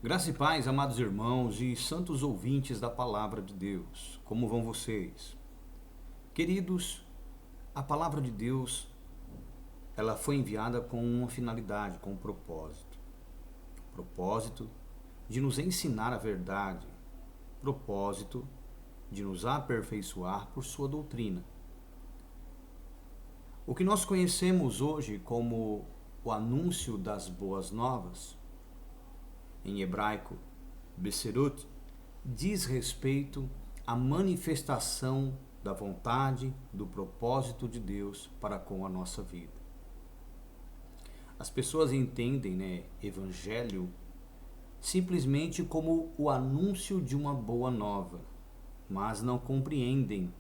Graça e paz, amados irmãos e santos ouvintes da palavra de Deus. Como vão vocês? Queridos, a palavra de Deus, ela foi enviada com uma finalidade, com um propósito. Propósito de nos ensinar a verdade. Propósito de nos aperfeiçoar por sua doutrina. O que nós conhecemos hoje como o anúncio das boas novas, em hebraico, Beserut, diz respeito à manifestação da vontade, do propósito de Deus para com a nossa vida. As pessoas entendem, evangelho simplesmente como o anúncio de uma boa nova, mas não compreendem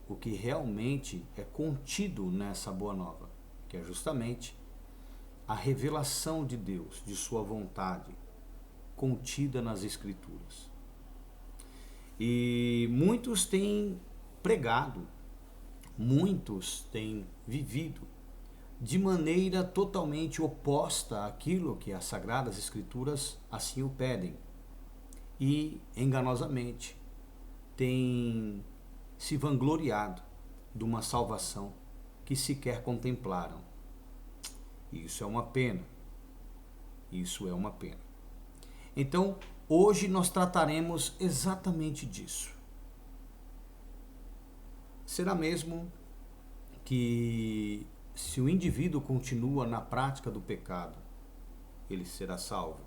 o que realmente é contido nessa boa nova, que é justamente a revelação de Deus, de sua vontade, contida nas Escrituras. E muitos têm pregado, muitos têm vivido de maneira totalmente oposta àquilo que as Sagradas Escrituras assim o pedem. E, enganosamente, têm se vangloriado de uma salvação que sequer contemplaram. Isso é uma pena. Isso é uma pena. Então, hoje nós trataremos exatamente disso. Será mesmo que, se o indivíduo continua na prática do pecado, ele será salvo?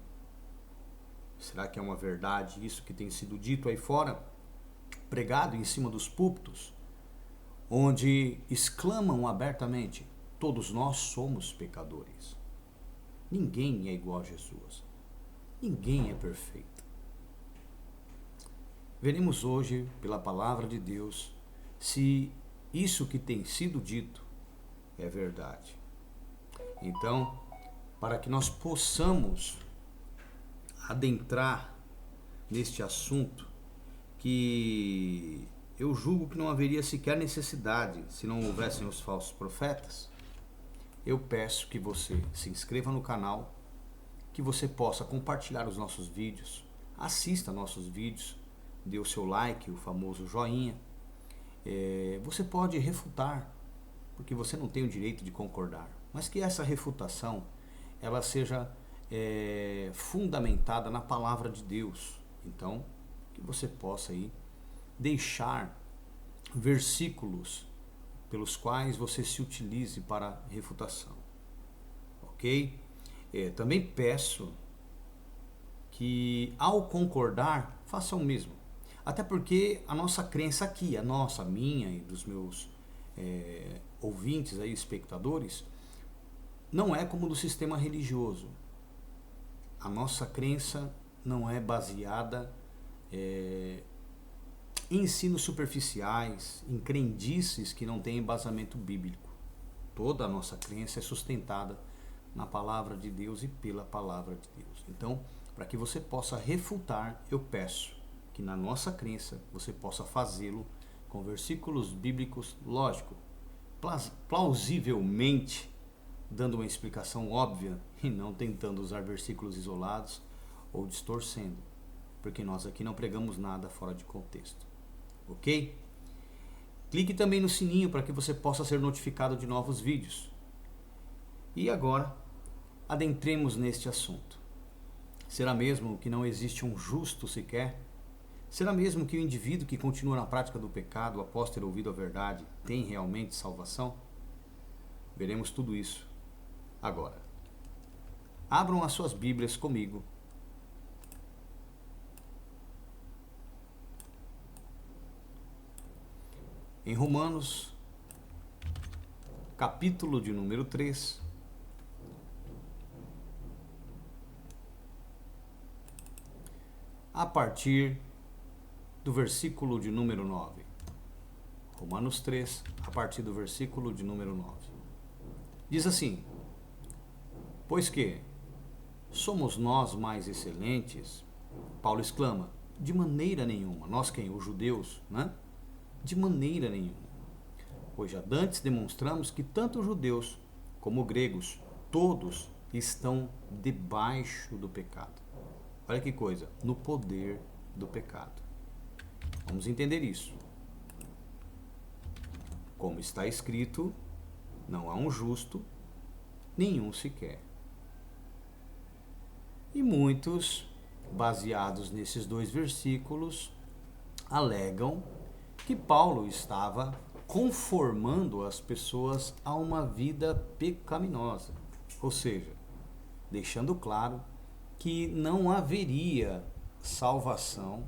Será que é uma verdade isso que tem sido dito aí fora, pregado em cima dos púlpitos, onde exclamam abertamente: todos nós somos pecadores. Ninguém é igual a Jesus. Ninguém é perfeito. Veremos hoje, pela palavra de Deus, se isso que tem sido dito é verdade. Então, para que nós possamos adentrar neste assunto, que eu julgo que não haveria sequer necessidade se não houvessem os falsos profetas, eu peço que você se inscreva no canal, que você possa compartilhar os nossos vídeos, assista nossos vídeos, dê o seu like, o famoso joinha. Você pode refutar, porque você não tem o direito de concordar, mas que essa refutação ela seja fundamentada na palavra de Deus. Então, que você possa aí deixar versículos pelos quais você se utilize para refutação, ok? Também peço que, ao concordar, faça o mesmo. Até porque a nossa crença aqui, a nossa, a minha e dos meus ouvintes, aí, espectadores, não é como do sistema religioso. A nossa crença não é baseada em ensinos superficiais, em crendices que não têm embasamento bíblico. Toda a nossa crença é sustentada na palavra de Deus e pela palavra de Deus. Então, para que você possa refutar, eu peço que na nossa crença você possa fazê-lo com versículos bíblicos, lógico, plausivelmente, dando uma explicação óbvia e não tentando usar versículos isolados ou distorcendo, porque nós aqui não pregamos nada fora de contexto, ok? Clique também no sininho para que você possa ser notificado de novos vídeos. E agora, adentremos neste assunto. Será mesmo que não existe um justo sequer? Será mesmo que o indivíduo que continua na prática do pecado após ter ouvido a verdade tem realmente salvação? Veremos tudo isso agora. Abram as suas Bíblias comigo. Em Romanos, capítulo de número 3, a partir do versículo de número 9. Romanos 3, a partir do versículo de número 9. Diz assim: pois que somos nós mais excelentes? Paulo exclama: de maneira nenhuma. Nós quem? Os judeus, né? De maneira nenhuma. Pois já dantes demonstramos que tanto os judeus como gregos, todos estão debaixo do pecado. Olha que coisa, no poder do pecado. Vamos entender isso. Como está escrito, não há um justo, nenhum sequer. E muitos, baseados nesses 2 versículos, alegam que Paulo estava conformando as pessoas a uma vida pecaminosa. Ou seja, deixando claro que não haveria salvação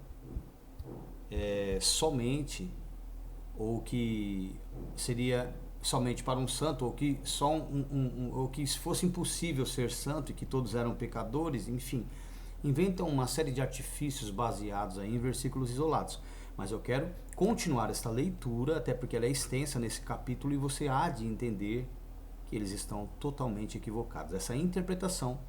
somente, ou que seria somente para um santo, ou que ou que fosse impossível ser santo e que todos eram pecadores, enfim, inventam uma série de artifícios baseados aí em versículos isolados. Mas eu quero continuar esta leitura, até porque ela é extensa nesse capítulo e você há de entender que eles estão totalmente equivocados. Essa interpretação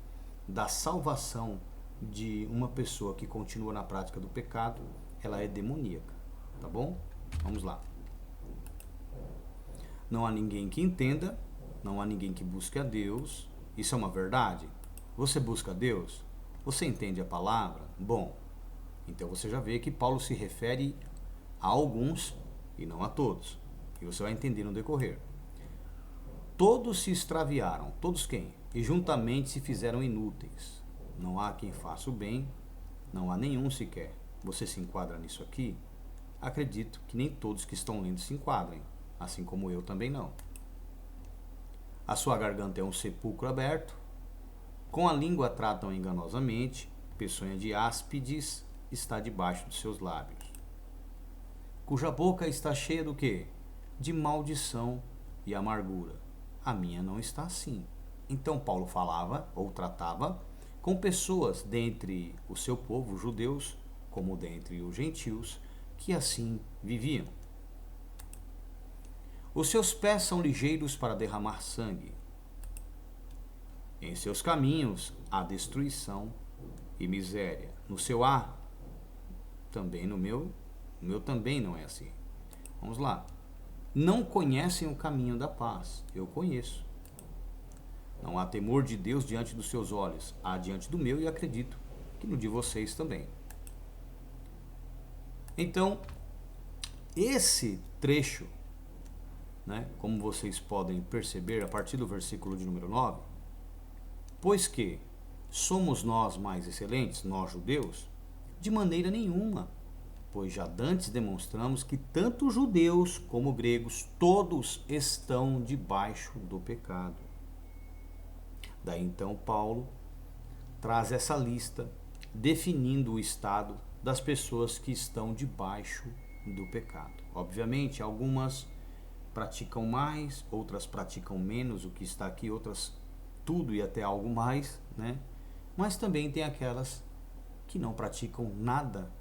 da salvação de uma pessoa que continua na prática do pecado, ela é demoníaca, tá bom? Vamos lá. Não há ninguém que entenda, não há ninguém que busque a Deus. Isso é uma verdade? Você busca a Deus? Você entende a palavra? Bom, então você já vê que Paulo se refere a alguns e não a todos. E você vai entender no decorrer. Todos se extraviaram, todos quem? E juntamente se fizeram inúteis. Não há quem faça o bem, não há nenhum sequer. Você se enquadra nisso aqui? Acredito que nem todos que estão lendo se enquadrem, assim como eu também não. A sua garganta é um sepulcro aberto, com a língua tratam enganosamente, peçonha de áspides está debaixo dos seus lábios. Cuja boca está cheia do quê? De maldição e amargura. A minha não está assim. Então Paulo falava, ou tratava, com pessoas dentre o seu povo, judeus, como dentre os gentios, que assim viviam. Os seus pés são ligeiros para derramar sangue. Em seus caminhos há destruição e miséria. No seu há, também no meu também não é assim. Vamos lá. Não conhecem o caminho da paz. Eu conheço. Não há temor de Deus diante dos seus olhos. Há diante do meu e acredito que no de vocês também. Então, esse trecho, né, como vocês podem perceber a partir do versículo de número 9, pois que somos nós mais excelentes, nós judeus? De maneira nenhuma, pois já dantes demonstramos que tanto judeus como gregos, todos estão debaixo do pecado. Daí então Paulo traz essa lista definindo o estado das pessoas que estão debaixo do pecado. Obviamente, algumas praticam mais, outras praticam menos, o que está aqui, outras tudo e até algo mais, né? Mas também tem aquelas que não praticam nada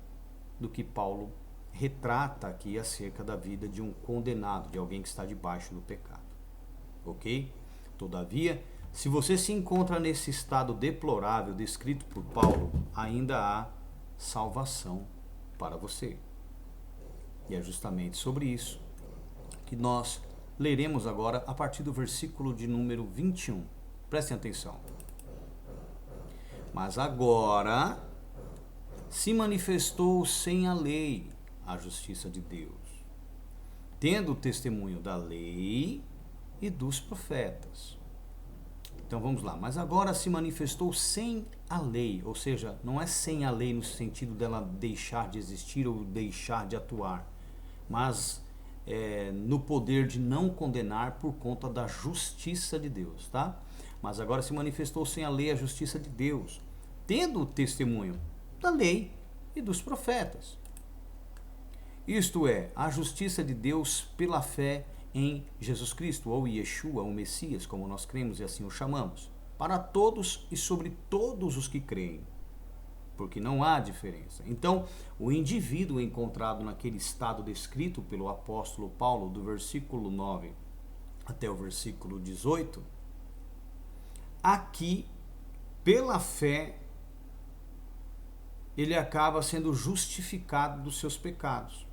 do que Paulo retrata aqui acerca da vida de um condenado, de alguém que está debaixo do pecado. Ok? Todavia, se você se encontra nesse estado deplorável descrito por Paulo, ainda há salvação para você. E é justamente sobre isso que nós leremos agora a partir do versículo de número 21. Prestem atenção. Mas agora se manifestou sem a lei a justiça de Deus, tendo o testemunho da lei e dos profetas. Então vamos lá. Mas agora se manifestou sem a lei, ou seja, não é sem a lei no sentido dela deixar de existir ou deixar de atuar, mas no poder de não condenar por conta da justiça de Deus, tá? Mas agora se manifestou sem a lei a justiça de Deus, tendo o testemunho da lei e dos profetas. Isto é, a justiça de Deus pela fé em Jesus Cristo, ou Yeshua, o Messias, como nós cremos e assim o chamamos, para todos e sobre todos os que creem, porque não há diferença. Então, o indivíduo encontrado naquele estado descrito pelo apóstolo Paulo, do versículo 9 até o versículo 18, aqui, pela fé, ele acaba sendo justificado dos seus pecados.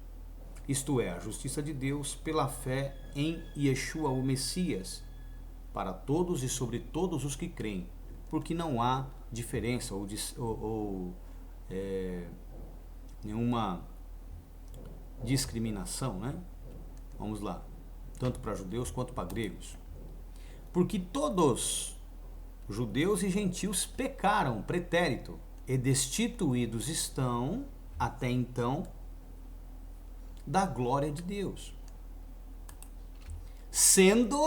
Isto é, a justiça de Deus pela fé em Yeshua, o Messias, para todos e sobre todos os que creem, porque não há diferença ou nenhuma discriminação, né? Vamos lá, tanto para judeus quanto para gregos. Porque todos, judeus e gentios, pecaram, pretérito, e destituídos estão, até então, da glória de Deus. Sendo,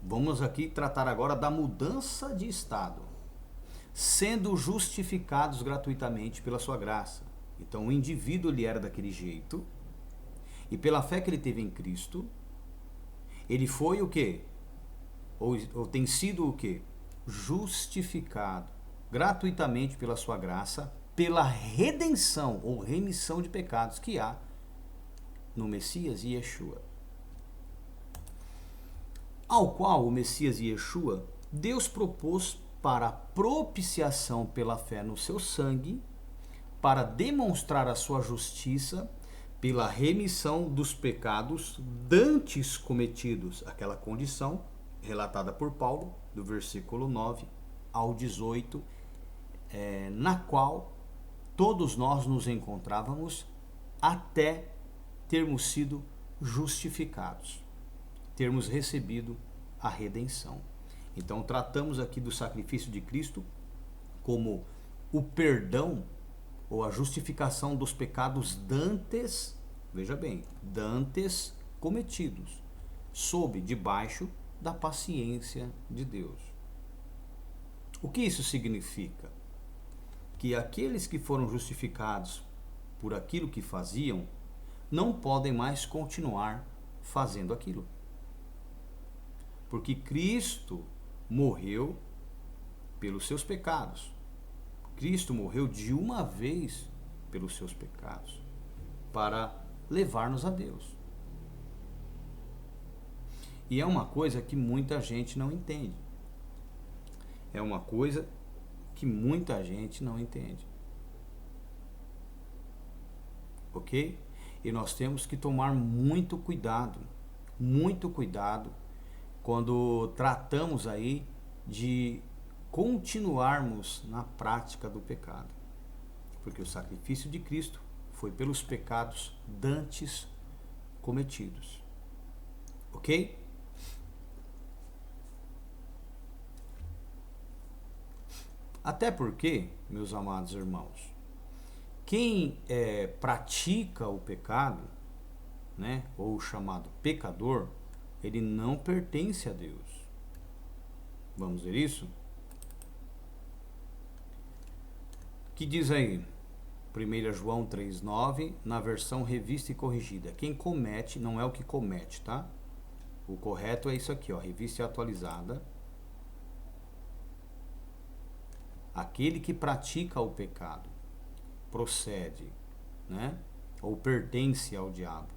vamos aqui tratar agora da mudança de estado, sendo justificados gratuitamente pela sua graça. Então o indivíduo ele era daquele jeito, e pela fé que ele teve em Cristo, ele foi o quê? Ou tem sido o quê? Justificado gratuitamente pela sua graça, pela redenção ou remissão de pecados que há no Messias e Yeshua. Ao qual o Messias e Yeshua, Deus propôs para a propiciação pela fé no seu sangue, para demonstrar a sua justiça pela remissão dos pecados dantes cometidos, aquela condição relatada por Paulo, do versículo 9 ao 18, na qual todos nós nos encontrávamos até termos sido justificados, termos recebido a redenção. Então tratamos aqui do sacrifício de Cristo como o perdão ou a justificação dos pecados dantes, veja bem, dantes cometidos, debaixo da paciência de Deus. O que isso significa? Que aqueles que foram justificados por aquilo que faziam, não podem mais continuar fazendo aquilo. Porque Cristo morreu pelos seus pecados. Cristo morreu de uma vez pelos seus pecados, para levar-nos a Deus. E é uma coisa que muita gente não entende. É uma coisa que muita gente não entende. Ok? E nós temos que tomar muito cuidado quando tratamos aí de continuarmos na prática do pecado. Porque o sacrifício de Cristo foi pelos pecados dantes cometidos. Ok? Até porque, meus amados irmãos, quem pratica o pecado, né, ou chamado pecador, ele não pertence a Deus. Vamos ver isso? O que diz aí? 1 João 3,9, na versão revista e corrigida. Quem comete, não é o que comete, tá? O correto é isso aqui, ó, revista e atualizada. Aquele que pratica o pecado procede, né? Ou pertence ao diabo.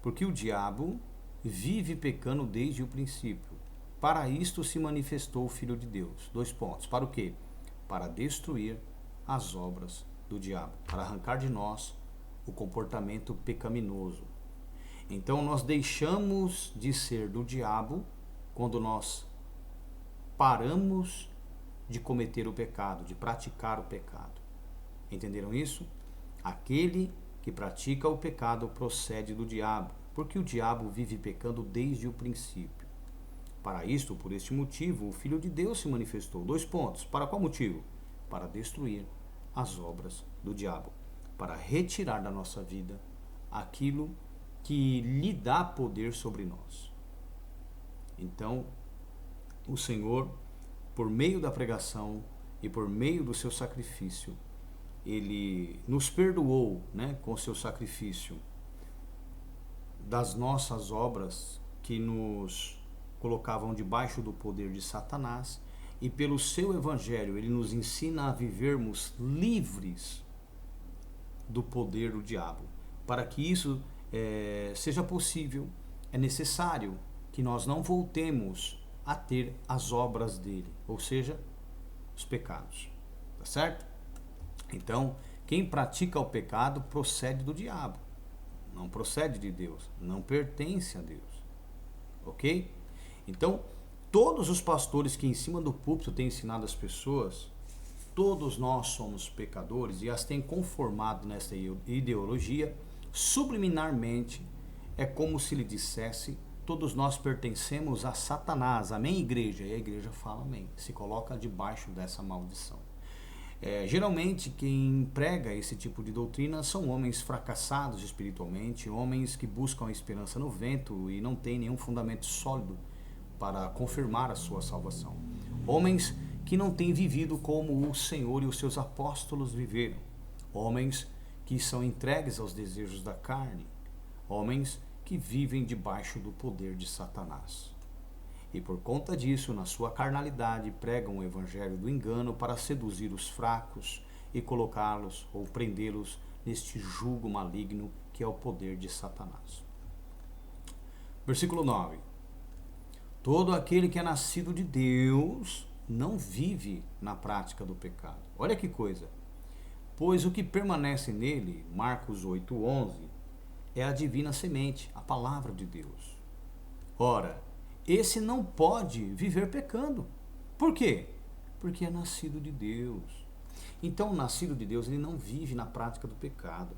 Porque o diabo vive pecando desde o princípio. Para isto se manifestou o Filho de Deus. 2 pontos. Para o quê? Para destruir as obras do diabo. Para arrancar de nós o comportamento pecaminoso. Então nós deixamos de ser do diabo quando nós paramos de cometer o pecado, de praticar o pecado. Entenderam isso? Aquele que pratica o pecado procede do diabo, porque o diabo vive pecando desde o princípio. Para isto, por este motivo, o Filho de Deus se manifestou. 2 pontos. Para qual motivo? Para destruir as obras do diabo, para retirar da nossa vida aquilo que lhe dá poder sobre nós. Então, o Senhor, por meio da pregação e por meio do seu sacrifício, ele nos perdoou, né, com o seu sacrifício, das nossas obras que nos colocavam debaixo do poder de Satanás, e pelo seu evangelho ele nos ensina a vivermos livres do poder do diabo. Para que isso seja possível, é necessário que nós não voltemos a ter as obras dele, ou seja, os pecados. Tá certo? Então, quem pratica o pecado procede do diabo, não procede de Deus, não pertence a Deus. Ok? Então, todos os pastores que em cima do púlpito têm ensinado as pessoas todos nós somos pecadores e as tem conformado nessa ideologia, subliminarmente é como se lhe dissesse: todos nós pertencemos a Satanás, amém, igreja? E a igreja fala amém, se coloca debaixo dessa maldição. Geralmente quem prega esse tipo de doutrina são homens fracassados espiritualmente, homens que buscam a esperança no vento e não têm nenhum fundamento sólido para confirmar a sua salvação. Homens que não têm vivido como o Senhor e os seus apóstolos viveram. Homens que são entregues aos desejos da carne. Homens que vivem debaixo do poder de Satanás. E por conta disso, na sua carnalidade, pregam o evangelho do engano para seduzir os fracos e colocá-los ou prendê-los neste jugo maligno que é o poder de Satanás. Versículo 9. Todo aquele que é nascido de Deus não vive na prática do pecado. Olha que coisa. Pois o que permanece nele, Marcos 8:11, é a divina semente, a palavra de Deus. Ora, esse não pode viver pecando. Por quê? Porque é nascido de Deus. Então, o nascido de Deus, ele não vive na prática do pecado.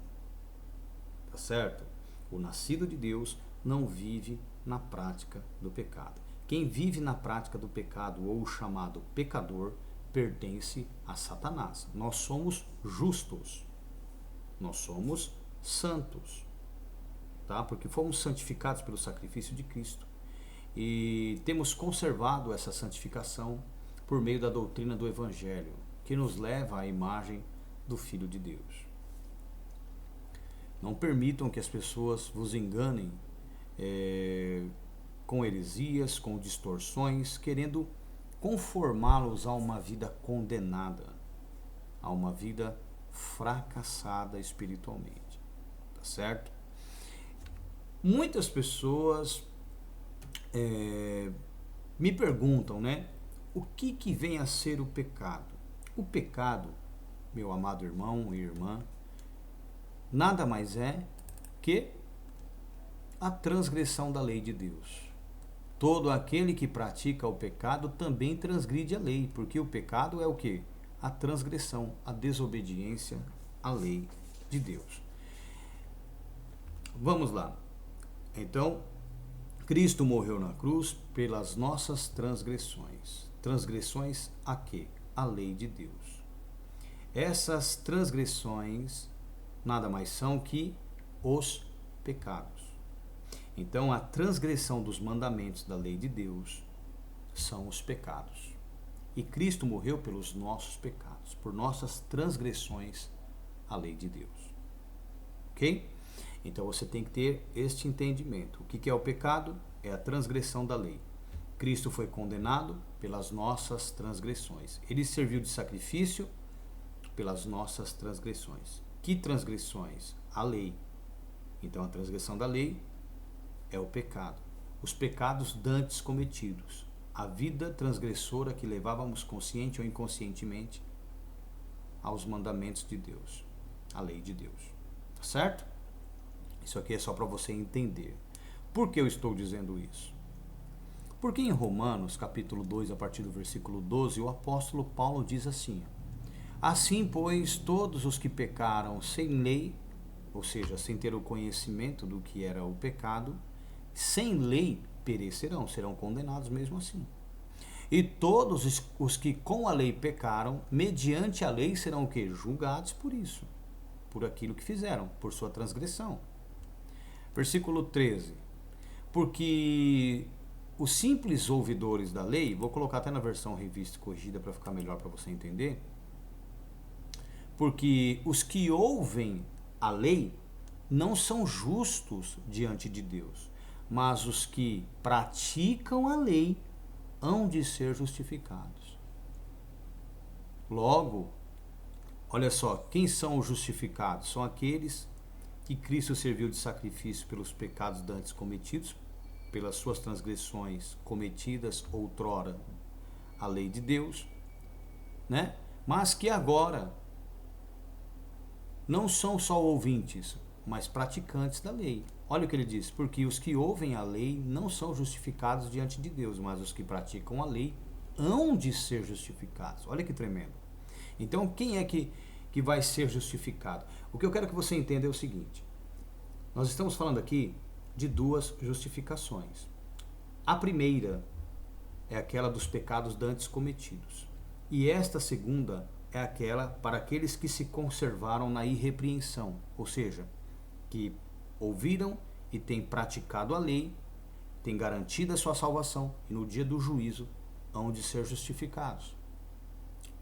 Tá certo? O nascido de Deus não vive na prática do pecado. Quem vive na prática do pecado, ou o chamado pecador, pertence a Satanás. Nós somos justos. Nós somos santos. Tá? Porque fomos santificados pelo sacrifício de Cristo. E temos conservado essa santificação por meio da doutrina do Evangelho, que nos leva à imagem do Filho de Deus. Não permitam que as pessoas vos enganem com heresias, com distorções, querendo conformá-los a uma vida condenada, a uma vida fracassada espiritualmente. Tá certo? Muitas pessoas me perguntam, né? O que vem a ser o pecado? O pecado, meu amado irmão e irmã, nada mais é que a transgressão da lei de Deus. Todo aquele que pratica o pecado também transgride a lei, porque o pecado é o quê? A transgressão, a desobediência à lei de Deus. Vamos lá. Então, Cristo morreu na cruz pelas nossas transgressões. Transgressões a quê? A lei de Deus. Essas transgressões nada mais são que os pecados. Então, a transgressão dos mandamentos da lei de Deus são os pecados. E Cristo morreu pelos nossos pecados, por nossas transgressões à lei de Deus. Ok? Então, você tem que ter este entendimento. O que é o pecado? É a transgressão da lei. Cristo foi condenado pelas nossas transgressões. Ele serviu de sacrifício pelas nossas transgressões. Que transgressões? A lei. Então, a transgressão da lei é o pecado. Os pecados dantes cometidos. A vida transgressora que levávamos consciente ou inconscientemente aos mandamentos de Deus. A lei de Deus. Tá certo? Isso aqui é só para você entender. Por que eu estou dizendo isso? Porque em Romanos, capítulo 2, a partir do versículo 12, o apóstolo Paulo diz assim: assim, pois, todos os que pecaram sem lei, ou seja, sem ter o conhecimento do que era o pecado, sem lei perecerão, serão condenados mesmo assim. E todos os que com a lei pecaram, mediante a lei serão o quê? Julgados por isso, por aquilo que fizeram, por sua transgressão. Versículo 13. Porque os simples ouvidores da lei, vou colocar até na versão revista e corrigida para ficar melhor para você entender, porque os que ouvem a lei não são justos diante de Deus, mas os que praticam a lei hão de ser justificados. Logo, olha só, quem são os justificados? São aqueles que Cristo serviu de sacrifício pelos pecados dantes cometidos, pelas suas transgressões cometidas outrora à lei de Deus, né? Mas que agora não são só ouvintes, mas praticantes da lei. Olha o que ele diz: porque os que ouvem a lei não são justificados diante de Deus, mas os que praticam a lei hão de ser justificados. Olha que tremendo. Então, quem é que vai ser justificado? O que eu quero que você entenda é o seguinte. Nós estamos falando aqui de duas justificações. A primeira é aquela dos pecados dantes cometidos. E esta segunda é aquela para aqueles que se conservaram na irrepreensão, ou seja, que ouviram e têm praticado a lei, têm garantido a sua salvação e no dia do juízo hão de ser justificados.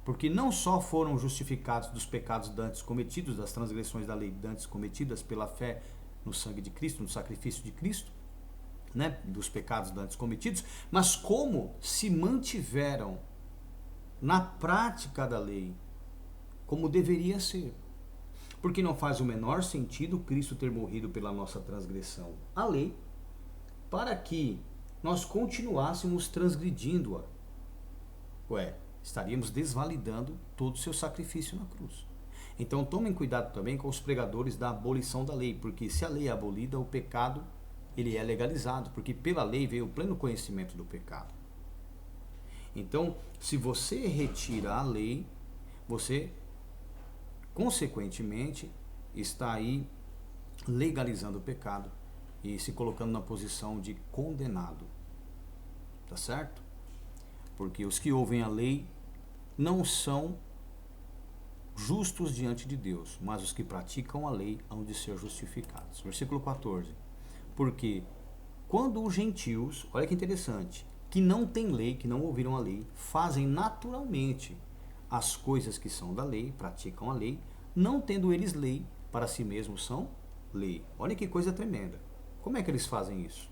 Porque não só foram justificados dos pecados dantes cometidos, das transgressões da lei dantes cometidas pela fé no sangue de Cristo, no sacrifício de Cristo, né, dos pecados dantes cometidos, mas como se mantiveram na prática da lei, como deveria ser. Porque não faz o menor sentido Cristo ter morrido pela nossa transgressão à lei, para que nós continuássemos transgredindo-a. Estaríamos desvalidando todo o seu sacrifício na cruz. Então tomem cuidado também com os pregadores da abolição da lei, porque se a lei é abolida, o pecado ele é legalizado, porque pela lei veio o pleno conhecimento do pecado. Então, se você retira a lei, você, consequentemente, está aí legalizando o pecado e se colocando na posição de condenado. Tá certo? Porque os que ouvem a lei não são justos diante de Deus, mas os que praticam a lei hão de ser justificados. Versículo 14. Porque quando os gentios, olha que interessante, que não têm lei, que não ouviram a lei, fazem naturalmente as coisas que são da lei, praticam a lei, não tendo eles lei, para si mesmos são lei. Olha que coisa tremenda. Como é que eles fazem isso?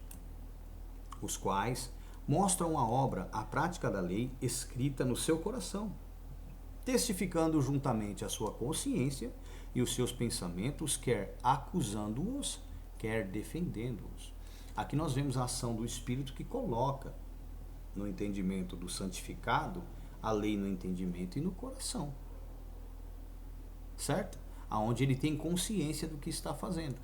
Os quais mostram a obra, a prática da lei escrita no seu coração, testificando juntamente a sua consciência e os seus pensamentos, quer acusando-os, quer defendendo-os. Aqui nós vemos a ação do Espírito que coloca no entendimento do santificado a lei no entendimento e no coração. Certo? Aonde ele tem consciência do que está fazendo.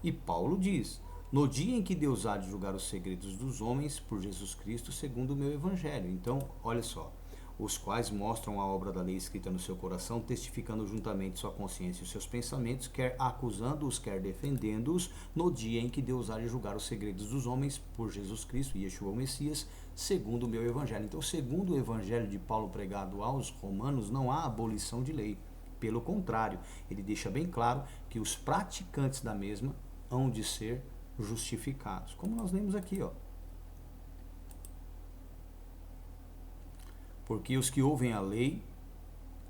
E Paulo diz: no dia em que Deus há de julgar os segredos dos homens por Jesus Cristo, segundo o meu evangelho. Então, olha só. Os quais mostram a obra da lei escrita no seu coração, testificando juntamente sua consciência e os seus pensamentos, quer acusando-os, quer defendendo-os, no dia em que Deus há de julgar os segredos dos homens por Jesus Cristo, Yeshua o Messias, segundo o meu evangelho. Então, segundo o evangelho de Paulo pregado aos romanos, não há abolição de lei. Pelo contrário, ele deixa bem claro que os praticantes da mesma hão de ser justificados. Como nós lemos aqui, ó. Porque os que ouvem a lei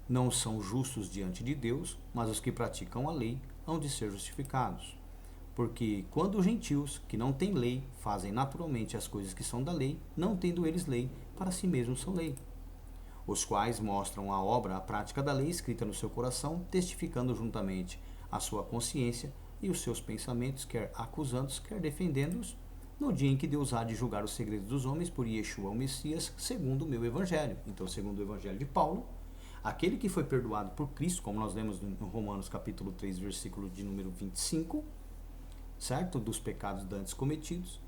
não são justos diante de Deus, mas os que praticam a lei hão de ser justificados. Porque quando os gentios, que não têm lei, fazem naturalmente as coisas que são da lei, não tendo eles lei, para si mesmos são lei. Os quais mostram a obra, a prática da lei escrita no seu coração, testificando juntamente a sua consciência e os seus pensamentos, quer acusando-os, quer defendendo-os, no dia em que Deus há de julgar os segredos dos homens por Yeshua o Messias, segundo o meu evangelho. Então, segundo o evangelho de Paulo, aquele que foi perdoado por Cristo, como nós lemos no Romanos capítulo 3, versículo de número 25, certo? Dos pecados dantes cometidos,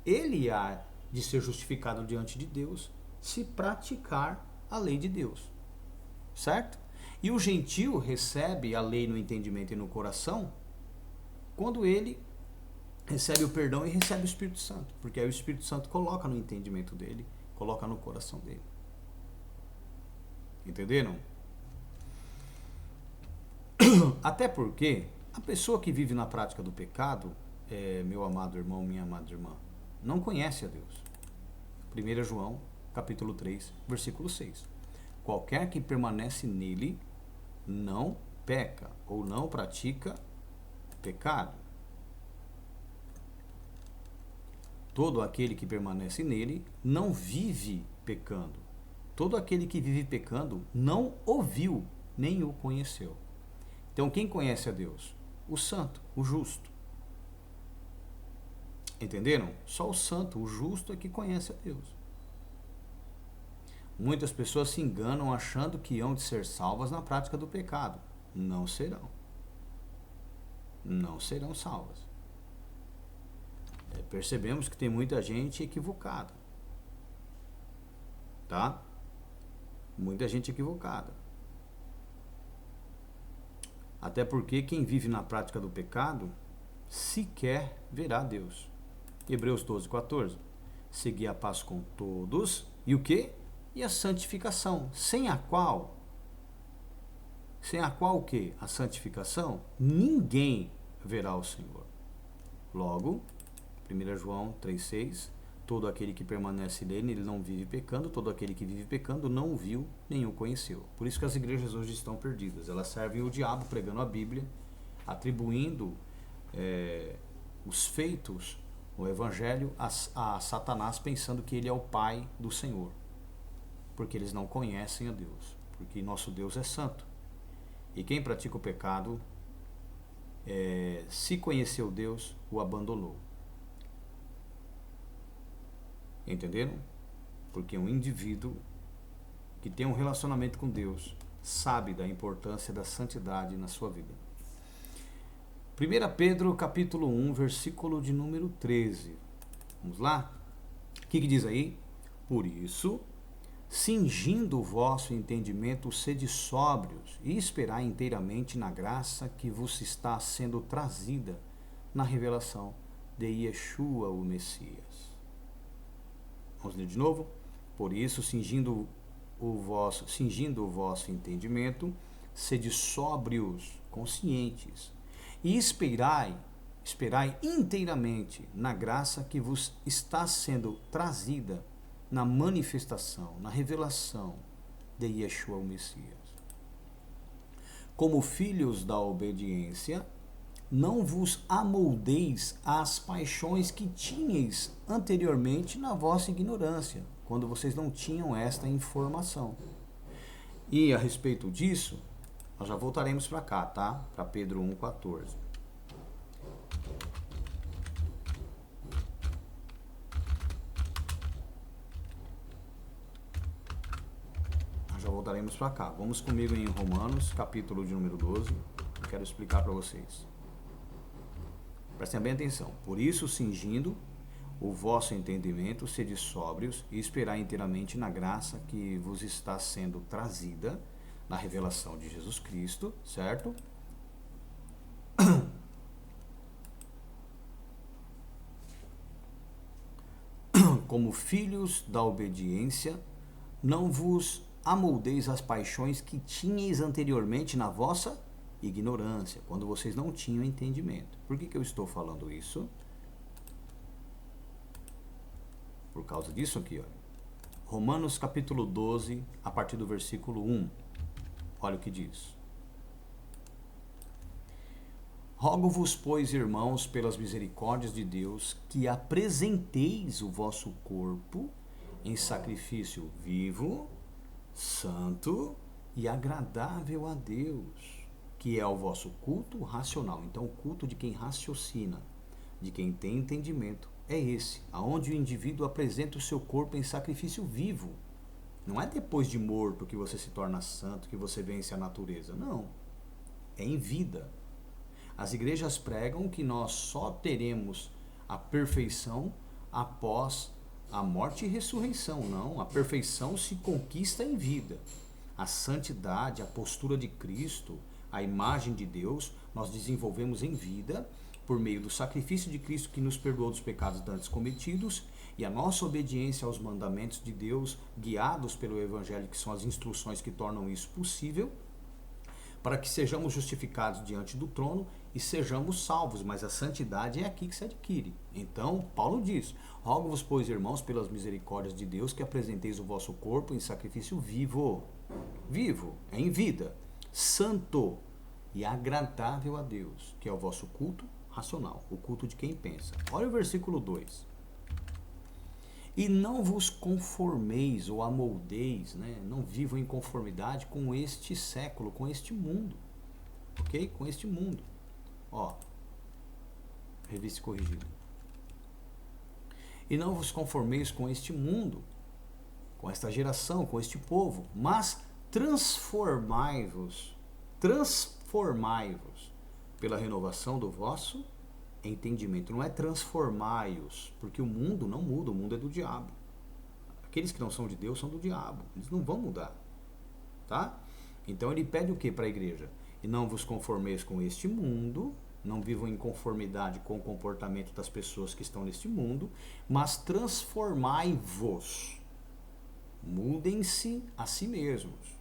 ele há de ser justificado diante de Deus se praticar a lei de Deus, certo? E o gentio recebe a lei no entendimento e no coração quando ele recebe o perdão e recebe o Espírito Santo, porque aí o Espírito Santo coloca no entendimento dele, coloca no coração dele. Entenderam? Até porque a pessoa que vive na prática do pecado, meu amado irmão, minha amada irmã, não conhece a Deus. 1 João, capítulo 3, versículo 6. Qualquer que permanece nele não peca ou não pratica pecado. Todo aquele que permanece nele não vive pecando. Todo aquele que vive pecando não ouviu, nem o conheceu. Então, quem conhece a Deus? O santo, o justo. Entenderam? Só o santo, o justo é que conhece a Deus. Muitas pessoas se enganam achando que hão de ser salvas na prática do pecado. Não serão. Não serão salvas. Percebemos que tem muita gente equivocada. Tá? Muita gente equivocada. Até porque quem vive na prática do pecado sequer verá Deus. Hebreus 12, 14. Seguir a paz com todos e o quê? E a santificação, sem a qual o quê? A santificação, ninguém verá o Senhor. Logo, 1 João 3,6, todo aquele que permanece nele, ele não vive pecando, todo aquele que vive pecando não o viu, nem o conheceu. Por isso que as igrejas hoje estão perdidas. Elas servem o diabo pregando a Bíblia, atribuindo os feitos, o evangelho, a Satanás, pensando que ele é o pai do Senhor. Porque eles não conhecem a Deus. Porque nosso Deus é santo. E quem pratica o pecado, se conheceu Deus, o abandonou. Entenderam? Porque um indivíduo que tem um relacionamento com Deus sabe da importância da santidade na sua vida. 1 Pedro capítulo 1, versículo de número 13. Vamos lá? O que diz aí? Por isso, cingindo o vosso entendimento, sede sóbrios e esperai inteiramente na graça que vos está sendo trazida na revelação de Yeshua, o Messias. Vamos ler de novo? Por isso, cingindo o vosso entendimento, sede sóbrios, conscientes, e esperai inteiramente na graça que vos está sendo trazida na manifestação, na revelação de Yeshua, o Messias. Como filhos da obediência, não vos amoldeis às paixões que tinhais anteriormente na vossa ignorância, quando vocês não tinham esta informação. E a respeito disso, nós já voltaremos para cá, tá? Para Pedro 1,14. Nós já voltaremos para cá. Vamos comigo em Romanos, capítulo de número 12. Eu quero explicar para vocês. Prestem bem atenção. Por isso, cingindo o vosso entendimento, sede sóbrios e esperai inteiramente na graça que vos está sendo trazida na revelação de Jesus Cristo, certo? Como filhos da obediência, não vos amoldeis às paixões que tinhais anteriormente na vossa ignorância, quando vocês não tinham entendimento. Por que eu estou falando isso? Por causa disso aqui, olha. Romanos capítulo 12, a partir do versículo 1. Olha o que diz. Rogo-vos, pois, irmãos, pelas misericórdias de Deus, que apresenteis o vosso corpo em sacrifício vivo, santo e agradável a Deus, que é o vosso culto racional. Então, o culto de quem raciocina, de quem tem entendimento, é esse, aonde o indivíduo apresenta o seu corpo em sacrifício vivo. Não é depois de morto que você se torna santo, que você vence a natureza. Não. É em vida. As igrejas pregam que nós só teremos a perfeição após a morte e ressurreição. Não, a perfeição se conquista em vida. A santidade, a postura de Cristo, a imagem de Deus, nós desenvolvemos em vida por meio do sacrifício de Cristo que nos perdoou dos pecados dantes cometidos e a nossa obediência aos mandamentos de Deus, guiados pelo Evangelho, que são as instruções que tornam isso possível, para que sejamos justificados diante do trono e sejamos salvos, mas a santidade é aqui que se adquire. Então, Paulo diz, rogo-vos, pois, irmãos, pelas misericórdias de Deus, que apresenteis o vosso corpo em sacrifício vivo, é em vida, santo e agradável a Deus, que é o vosso culto racional, o culto de quem pensa. Olha o versículo 2. E não vos conformeis ou amoldeis, né? Não vivam em conformidade com este século, com este mundo, ok? Com este mundo. Ó, revista corrigida. E não vos conformeis com este mundo, com esta geração, com este povo, mas transformai-vos pela renovação do vosso entendimento. Não é transformai-os, porque o mundo não muda, o mundo é do diabo. Aqueles que não são de Deus são do diabo, eles não vão mudar, tá? Então ele pede o que para a igreja? E não vos conformeis com este mundo, não vivam em conformidade com o comportamento das pessoas que estão neste mundo, mas transformai-vos. Mudem-se a si mesmos.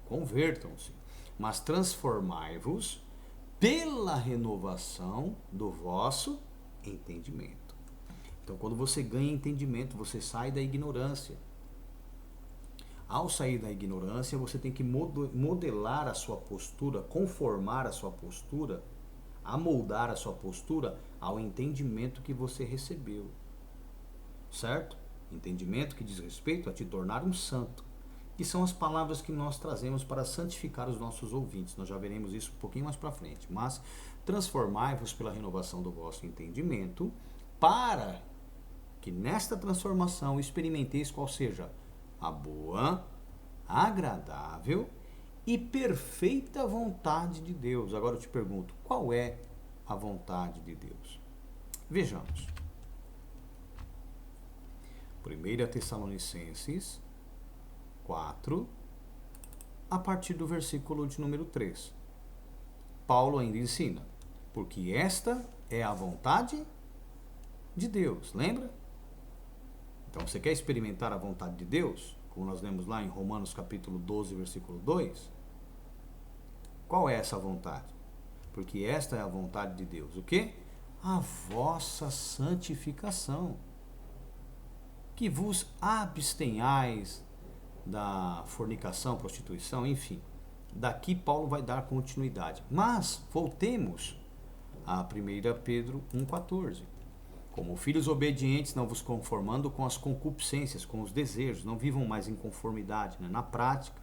Convertam-se. Mas transformai-vos pela renovação do vosso entendimento. Então, quando você ganha entendimento, você sai da ignorância. Ao sair da ignorância, você tem que modelar a sua postura, conformar a sua postura, amoldar a sua postura ao entendimento que você recebeu. Certo? Entendimento que diz respeito a te tornar um santo. Que são as palavras que nós trazemos para santificar os nossos ouvintes. Nós já veremos isso um pouquinho mais para frente. Mas transformai-vos pela renovação do vosso entendimento, para que nesta transformação experimenteis qual seja a boa, agradável e perfeita vontade de Deus. Agora eu te pergunto, qual é a vontade de Deus? Vejamos. 1 Tessalonicenses 4, a partir do versículo de número 3. Paulo ainda ensina, porque esta é a vontade de Deus, lembra? Então, você quer experimentar a vontade de Deus? Como nós lemos lá em Romanos capítulo 12, versículo 2. Qual é essa vontade? Porque esta é a vontade de Deus. O quê? A vossa santificação. Que vos abstenhais da fornicação, prostituição, enfim. Daqui Paulo vai dar continuidade. Mas voltemos a 1 Pedro 1,14. Como filhos obedientes, não vos conformando com as concupiscências, com os desejos, não vivam mais em conformidade, né? Na prática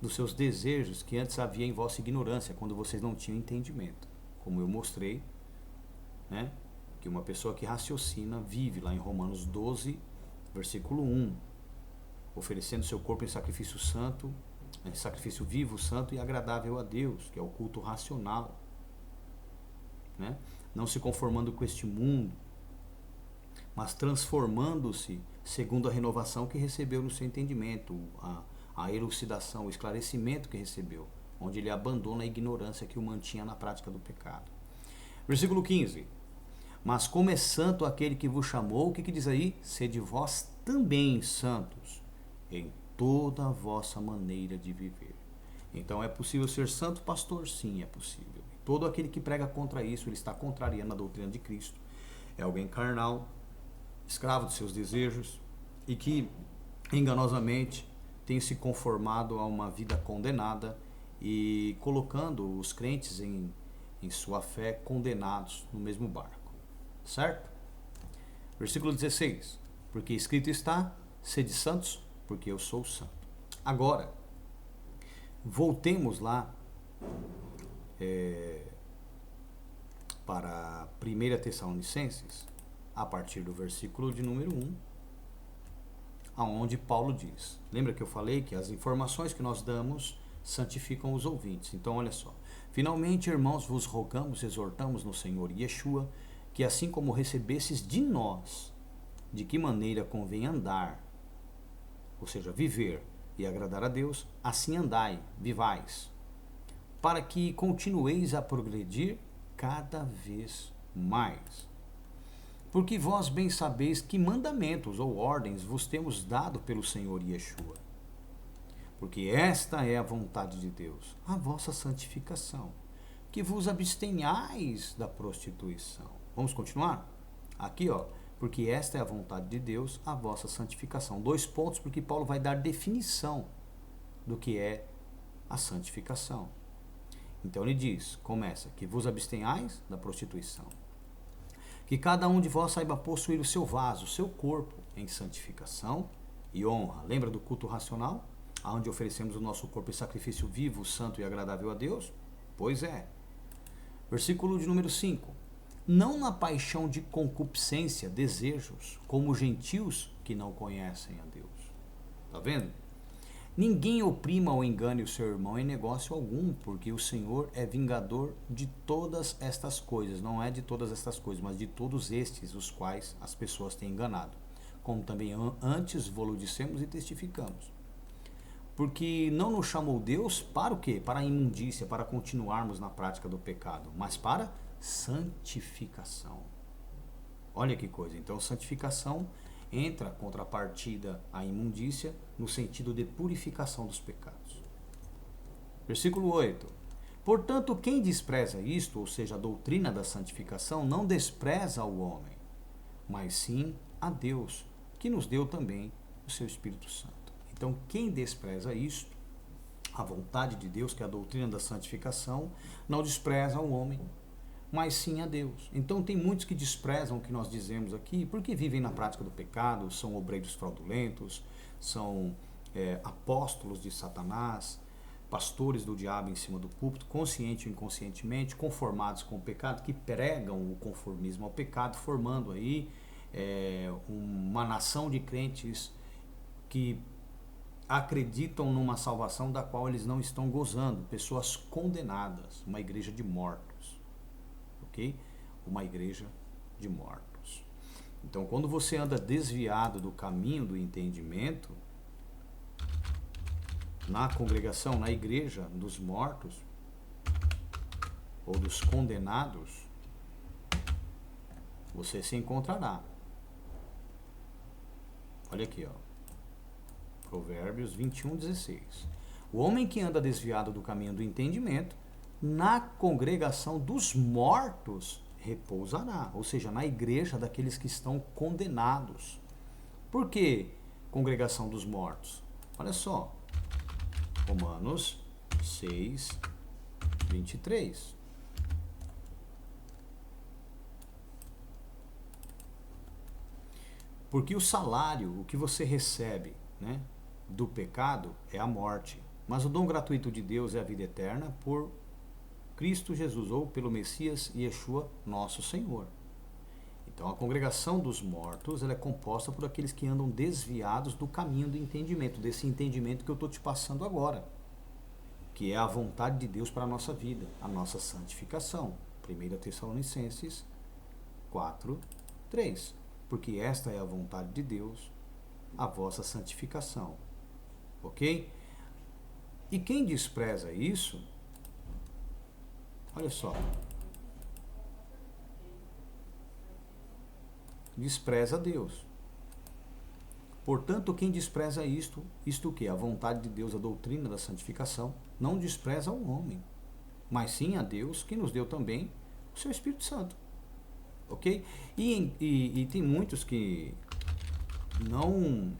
dos seus desejos que antes havia em vossa ignorância, quando vocês não tinham entendimento. Como eu mostrei, né? Que uma pessoa que raciocina vive lá em Romanos 12, versículo 1, oferecendo seu corpo em sacrifício santo, em sacrifício vivo, santo e agradável a Deus, que é o culto racional, né? Não se conformando com este mundo, mas transformando-se segundo a renovação que recebeu no seu entendimento, a elucidação, o esclarecimento que recebeu, onde ele abandona a ignorância que o mantinha na prática do pecado. Versículo 15. Mas como é santo aquele que vos chamou, o que diz aí? Sede vós também santos em toda a vossa maneira de viver. Então, é possível ser santo, pastor? Sim, é possível. Todo aquele que prega contra isso, ele está contrariando a doutrina de Cristo. É alguém carnal, escravo de seus desejos e que enganosamente tem se conformado a uma vida condenada e colocando os crentes em sua fé condenados no mesmo barco. Certo? Versículo 16. Porque escrito está, sede santos, porque eu sou santo. Agora, voltemos lá para 1 Tessalonicenses, a partir do versículo de número 1, aonde Paulo diz. Lembra que eu falei que as informações que nós damos santificam os ouvintes. Então, olha só. Finalmente, irmãos, vos rogamos, exortamos no Senhor Yeshua, que assim como recebesses de nós, de que maneira convém andar, ou seja, viver e agradar a Deus, assim andai, vivais, para que continueis a progredir cada vez mais. Porque vós bem sabeis que mandamentos ou ordens vos temos dado pelo Senhor Yeshua. Porque esta é a vontade de Deus, a vossa santificação, que vos abstenhais da prostituição. Vamos continuar? Aqui, ó, porque esta é a vontade de Deus, a vossa santificação. 2 pontos, porque Paulo vai dar definição do que é a santificação. Então ele diz, começa, que vos abstenhais da prostituição. Que cada um de vós saiba possuir o seu vaso, o seu corpo, em santificação e honra. Lembra do culto racional? Onde oferecemos o nosso corpo em sacrifício vivo, santo e agradável a Deus? Pois é. Versículo de número 5. Não na paixão de concupiscência, desejos, como gentios que não conhecem a Deus. Está vendo? Ninguém oprima ou engane o seu irmão em negócio algum, porque o Senhor é vingador de todas estas coisas. Não é de todas estas coisas, mas de todos estes, os quais as pessoas têm enganado. Como também antes vos dissemos e testificamos. Porque não nos chamou Deus para o quê? Para a imundícia, para continuarmos na prática do pecado, mas para santificação. Olha que coisa. Então, santificação entra contrapartida à imundícia no sentido de purificação dos pecados. Versículo 8. Portanto, quem despreza isto, ou seja, a doutrina da santificação, não despreza o homem, mas sim a Deus, que nos deu também o seu Espírito Santo. Então, quem despreza isto, a vontade de Deus, que é a doutrina da santificação, não despreza o homem, mas sim a Deus. Então, tem muitos que desprezam o que nós dizemos aqui, porque vivem na prática do pecado, são obreiros fraudulentos, são apóstolos de Satanás, pastores do diabo em cima do púlpito, consciente ou inconscientemente, conformados com o pecado, que pregam o conformismo ao pecado, formando aí uma nação de crentes que acreditam numa salvação da qual eles não estão gozando, pessoas condenadas, uma igreja de mortos, ok? Uma igreja de mortos. Então, quando você anda desviado do caminho do entendimento, na congregação, na igreja dos mortos, ou dos condenados, você se encontrará. Olha aqui, ó. Provérbios 21:16. O homem que anda desviado do caminho do entendimento, na congregação dos mortos repousará. Ou seja, na igreja daqueles que estão condenados. Por que congregação dos mortos? Olha só. Romanos 6:23. Porque o salário, o que você recebe, né, do pecado é a morte, mas o dom gratuito de Deus é a vida eterna por Cristo Jesus, ou pelo Messias Yeshua, nosso Senhor. Então, a congregação dos mortos, ela é composta por aqueles que andam desviados do caminho do entendimento, desse entendimento que eu estou te passando agora, que é a vontade de Deus para a nossa vida, a nossa santificação. 1 Tessalonicenses 4:3. Porque esta é a vontade de Deus, a vossa santificação. Ok? E quem despreza isso, olha só, despreza Deus. Portanto, quem despreza isto o que? A vontade de Deus, a doutrina da santificação, não despreza o homem, mas sim a Deus, que nos deu também o seu Espírito Santo. Ok? E tem muitos que não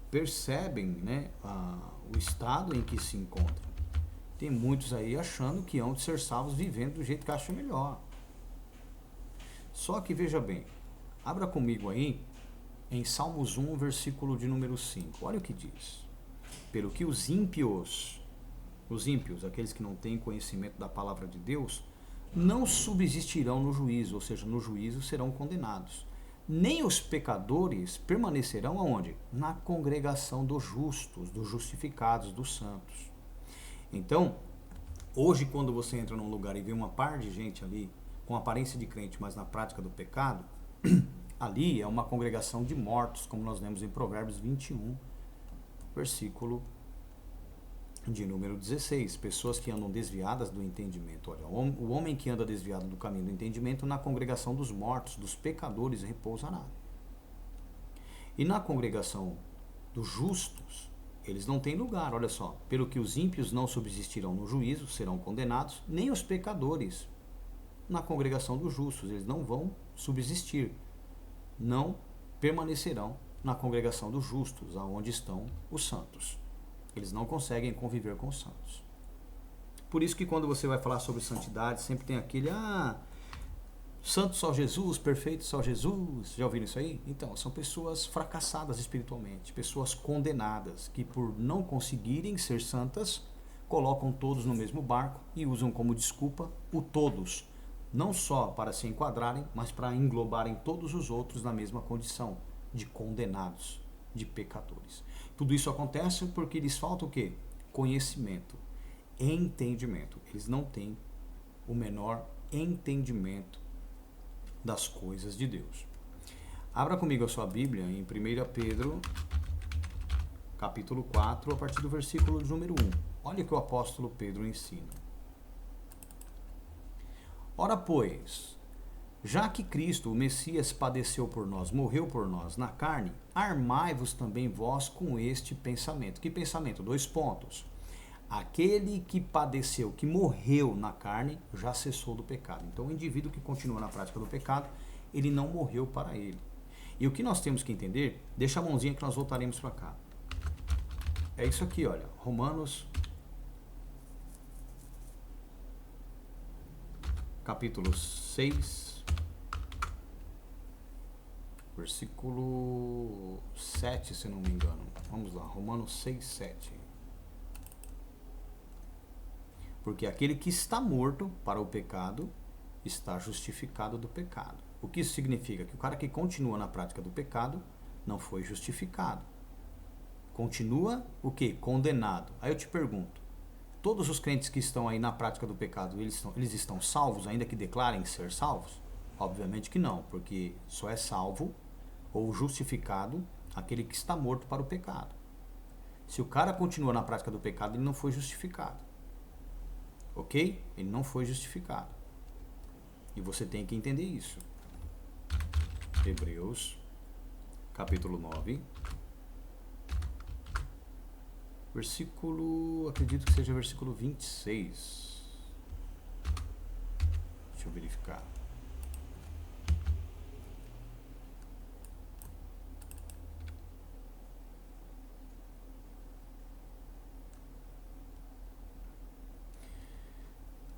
percebem, né, o estado em que se encontram. Tem muitos aí achando que hão de ser salvos vivendo do jeito que acham melhor. Só que veja bem, abra comigo aí em Salmos 1, versículo de número 5. Olha o que diz. Pelo que os ímpios, aqueles que não têm conhecimento da palavra de Deus, não subsistirão no juízo, ou seja, no juízo serão condenados. Nem os pecadores permanecerão aonde? Na congregação dos justos, dos justificados, dos santos. Então, hoje quando você entra num lugar e vê uma par de gente ali com aparência de crente, mas na prática do pecado, ali é uma congregação de mortos, como nós lemos em Provérbios 21, versículo de número 16. Pessoas que andam desviadas do entendimento. Olha, o homem que anda desviado do caminho do entendimento, na congregação dos mortos, dos pecadores, repousará. E na congregação dos justos, eles não têm lugar. Olha só, pelo que os ímpios não subsistirão no juízo, serão condenados, nem os pecadores na congregação dos justos, eles não vão subsistir, não permanecerão na congregação dos justos, aonde estão os santos. Eles não conseguem conviver com os santos. Por isso que quando você vai falar sobre santidade, sempre tem aquele, santo só Jesus, perfeito só Jesus. Já ouviram isso aí? Então, são pessoas fracassadas espiritualmente, pessoas condenadas, que por não conseguirem ser santas, colocam todos no mesmo barco e usam como desculpa o todos, não só para se enquadrarem, mas para englobarem todos os outros na mesma condição de condenados, de pecadores. Tudo isso acontece porque lhes falta o quê? Conhecimento, entendimento. Eles não têm o menor entendimento das coisas de Deus. Abra comigo a sua Bíblia em 1 Pedro, capítulo 4, a partir do versículo de número 1. Olha o que o apóstolo Pedro ensina. Ora, pois, já que Cristo, o Messias, padeceu por nós, morreu por nós na carne, armai-vos também vós com este pensamento. Que pensamento? 2 pontos. Aquele que padeceu, que morreu na carne, já cessou do pecado. Então, o indivíduo que continua na prática do pecado, ele não morreu para ele. E o que nós temos que entender, deixa a mãozinha que nós voltaremos para cá. É isso aqui, olha, Romanos, capítulo 6, versículo 7, se não me engano. Vamos lá, Romanos 6, 7. Porque aquele que está morto para o pecado, está justificado do pecado. O que isso significa? Que o cara que continua na prática do pecado, não foi justificado. Continua o quê? Condenado. Aí eu te pergunto, todos os crentes que estão aí na prática do pecado, eles estão salvos, ainda que declarem ser salvos? Obviamente que não, porque só é salvo ou justificado aquele que está morto para o pecado. Se o cara continua na prática do pecado, ele não foi justificado. Ok? Ele não foi justificado. E você tem que entender isso. Hebreus, capítulo 9, versículo, acredito que seja versículo 26. Deixa eu verificar.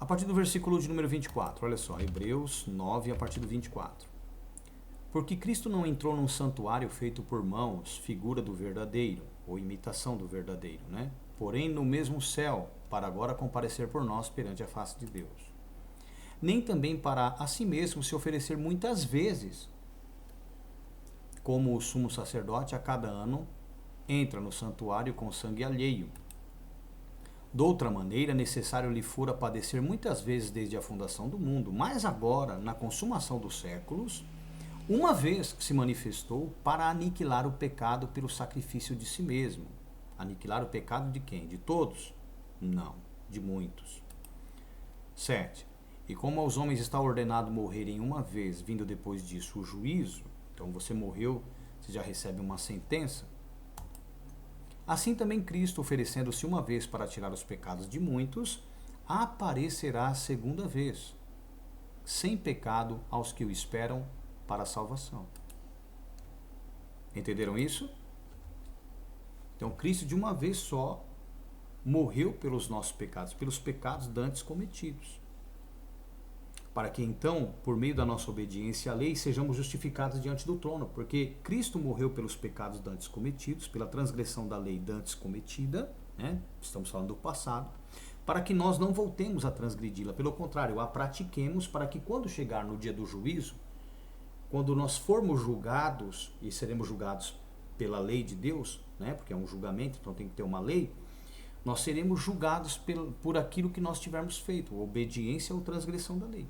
A partir do versículo de número 24, olha só, Hebreus 9, a partir do 24. Porque Cristo não entrou num santuário feito por mãos, figura do verdadeiro, ou imitação do verdadeiro, né? Porém no mesmo céu, para agora comparecer por nós perante a face de Deus. Nem também para a si mesmo se oferecer muitas vezes, como o sumo sacerdote a cada ano entra no santuário com sangue alheio. Doutra maneira, necessário lhe fora padecer muitas vezes desde a fundação do mundo, mas agora, na consumação dos séculos, uma vez que se manifestou para aniquilar o pecado pelo sacrifício de si mesmo. Aniquilar o pecado de quem? De todos? Não, de muitos. 7. E como aos homens está ordenado morrerem uma vez, vindo depois disso o juízo, então você morreu, você já recebe uma sentença. Assim também Cristo, oferecendo-se uma vez para tirar os pecados de muitos, aparecerá a segunda vez, sem pecado aos que o esperam para a salvação. Entenderam isso? Então Cristo de uma vez só morreu pelos nossos pecados, pelos pecados dantes cometidos. Para que então, por meio da nossa obediência à lei, sejamos justificados diante do trono, porque Cristo morreu pelos pecados dantes cometidos, pela transgressão da lei dantes cometida, né? Estamos falando do passado, para que nós não voltemos a transgredi-la, pelo contrário, a pratiquemos para que quando chegar no dia do juízo, quando nós formos julgados, e seremos julgados pela lei de Deus, né? Porque é um julgamento, então tem que ter uma lei, nós seremos julgados por aquilo que nós tivermos feito, obediência ou transgressão da lei.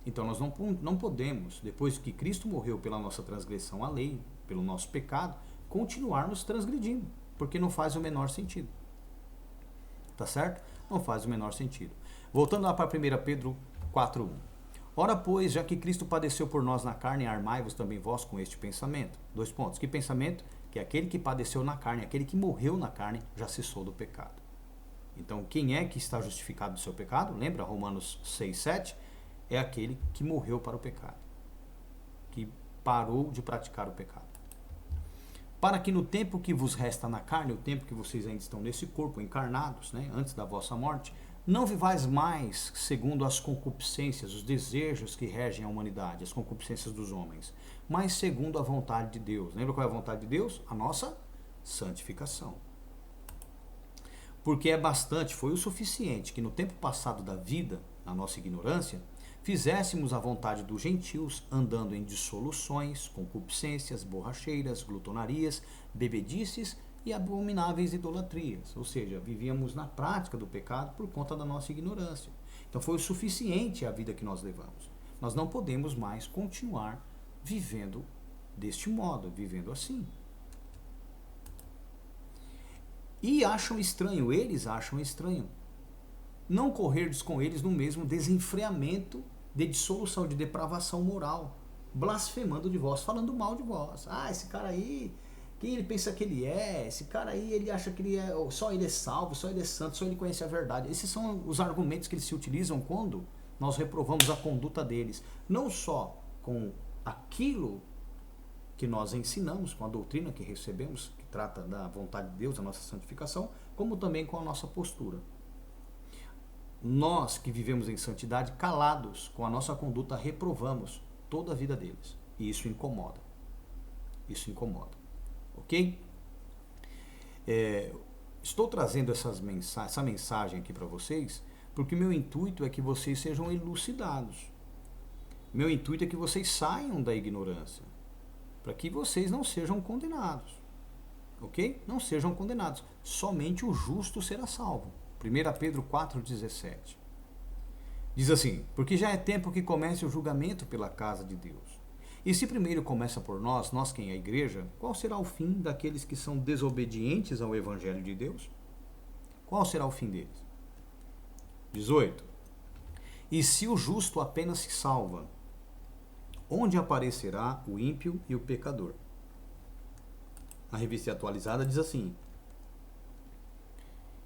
Então nós não podemos, depois que Cristo morreu pela nossa transgressão à lei, pelo nosso pecado, continuarmos transgredindo, porque não faz o menor sentido. Tá certo? Não faz o menor sentido. Voltando lá para 1 Pedro 4:1. Ora, pois, já que Cristo padeceu por nós na carne, armai-vos também vós com este pensamento. 2 pontos. Que pensamento? Que aquele que padeceu na carne, aquele que morreu na carne, já cessou do pecado. Então, quem é que está justificado do seu pecado? Lembra Romanos 6, 7? É aquele que morreu para o pecado, que parou de praticar o pecado. Para que no tempo que vos resta na carne, o tempo que vocês ainda estão nesse corpo, encarnados, né, antes da vossa morte, não vivais mais segundo as concupiscências, os desejos que regem a humanidade, as concupiscências dos homens, mas segundo a vontade de Deus. Lembra qual é a vontade de Deus? A nossa santificação. Porque é bastante, foi o suficiente que no tempo passado da vida, na nossa ignorância, fizéssemos a vontade dos gentios, andando em dissoluções, concupiscências, borracheiras, glutonarias, bebedices e abomináveis idolatrias. Ou seja, vivíamos na prática do pecado por conta da nossa ignorância. Então foi o suficiente a vida que nós levamos. Nós não podemos mais continuar vivendo deste modo, vivendo assim. E eles acham estranho, não correrdes com eles no mesmo desenfreamento de dissolução, de depravação moral, blasfemando de vós, falando mal de vós. Ah, esse cara aí, quem ele pensa que ele é? Esse cara aí, ele acha que só ele é salvo, só ele é santo, só ele conhece a verdade. Esses são os argumentos que eles se utilizam quando nós reprovamos a conduta deles, não só com aquilo que nós ensinamos, com a doutrina que recebemos, que trata da vontade de Deus, a nossa santificação, como também com a nossa postura. Nós que vivemos em santidade, calados, com a nossa conduta, reprovamos toda a vida deles. E isso incomoda. Isso incomoda. Ok? Estou trazendo essa mensagem aqui para vocês, porque meu intuito é que vocês sejam elucidados. Meu intuito é que vocês saiam da ignorância, para que vocês não sejam condenados. Ok? Não sejam condenados. Somente o justo será salvo. 1 Pedro 4,17. Diz assim: porque já é tempo que comece o julgamento pela casa de Deus. E se primeiro começa por nós quem é a igreja, qual será o fim daqueles que são desobedientes ao evangelho de Deus? Qual será o fim deles? 18. E se o justo apenas se salva, onde aparecerá o ímpio e o pecador? A revista atualizada diz assim: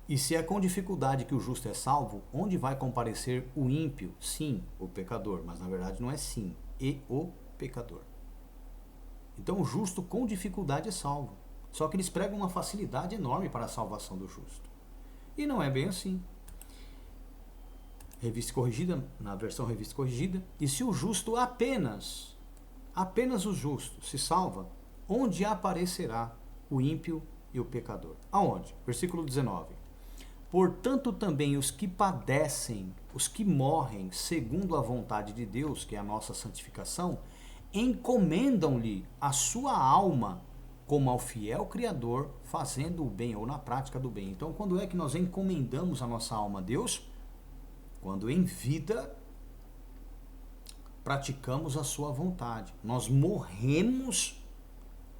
e se é com dificuldade que o justo é salvo, onde vai comparecer o ímpio? Sim, o pecador. Mas na verdade não é sim, e o pecador. Então o justo com dificuldade é salvo. Só que eles pregam uma facilidade enorme para a salvação do justo. E não é bem assim. Revista corrigida, na versão revista corrigida, e se o justo apenas o justo se salva, onde aparecerá o ímpio e o pecador? Aonde? Versículo 19. Portanto, também os que padecem, os que morrem segundo a vontade de Deus, que é a nossa santificação, encomendam-lhe a sua alma como ao fiel Criador, fazendo o bem ou na prática do bem. Então, quando é que nós encomendamos a nossa alma a Deus? Quando em vida praticamos a sua vontade. Nós morremos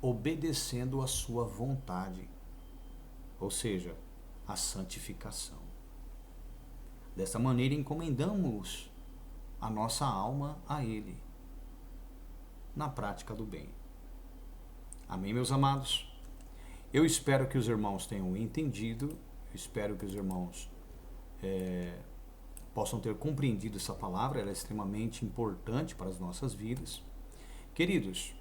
obedecendo a sua vontade. Ou seja, a santificação. Dessa maneira encomendamos a nossa alma a Ele, na prática do bem. Amém, meus amados? Eu espero que os irmãos tenham entendido, espero que os irmãos possam ter compreendido essa palavra, ela é extremamente importante para as nossas vidas. Queridos,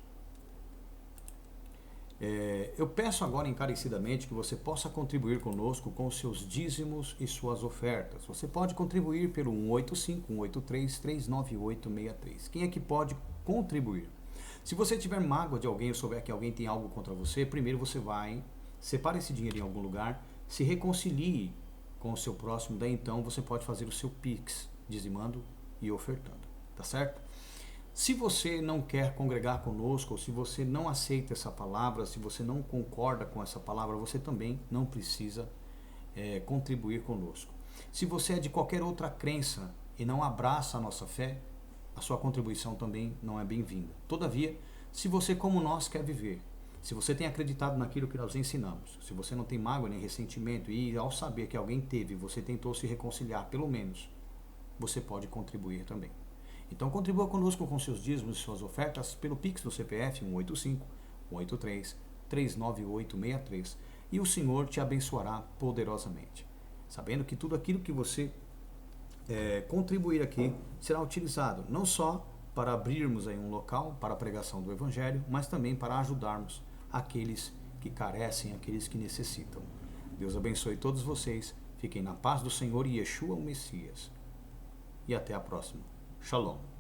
eu peço agora encarecidamente que você possa contribuir conosco com os seus dízimos e suas ofertas. Você pode contribuir pelo 185-183-398-63. Quem é que pode contribuir? Se você tiver mágoa de alguém ou souber que alguém tem algo contra você, primeiro você vai, separe esse dinheiro em algum lugar, se reconcilie com o seu próximo, daí então você pode fazer o seu Pix, dizimando e ofertando, tá certo? Se você não quer congregar conosco, ou se você não aceita essa palavra, se você não concorda com essa palavra, você também não precisa contribuir conosco. Se você é de qualquer outra crença e não abraça a nossa fé, a sua contribuição também não é bem-vinda. Todavia, se você como nós quer viver, se você tem acreditado naquilo que nós ensinamos, se você não tem mágoa nem ressentimento e ao saber que alguém teve, você tentou se reconciliar pelo menos, você pode contribuir também. Então contribua conosco com seus dízimos e suas ofertas pelo Pix do CPF 185-183-398-63 e o Senhor te abençoará poderosamente. Sabendo que tudo aquilo que você contribuir aqui será utilizado não só para abrirmos aí um local para a pregação do Evangelho, mas também para ajudarmos aqueles que carecem, aqueles que necessitam. Deus abençoe todos vocês, fiquem na paz do Senhor e Yeshua o Messias. E até a próxima. Shalom.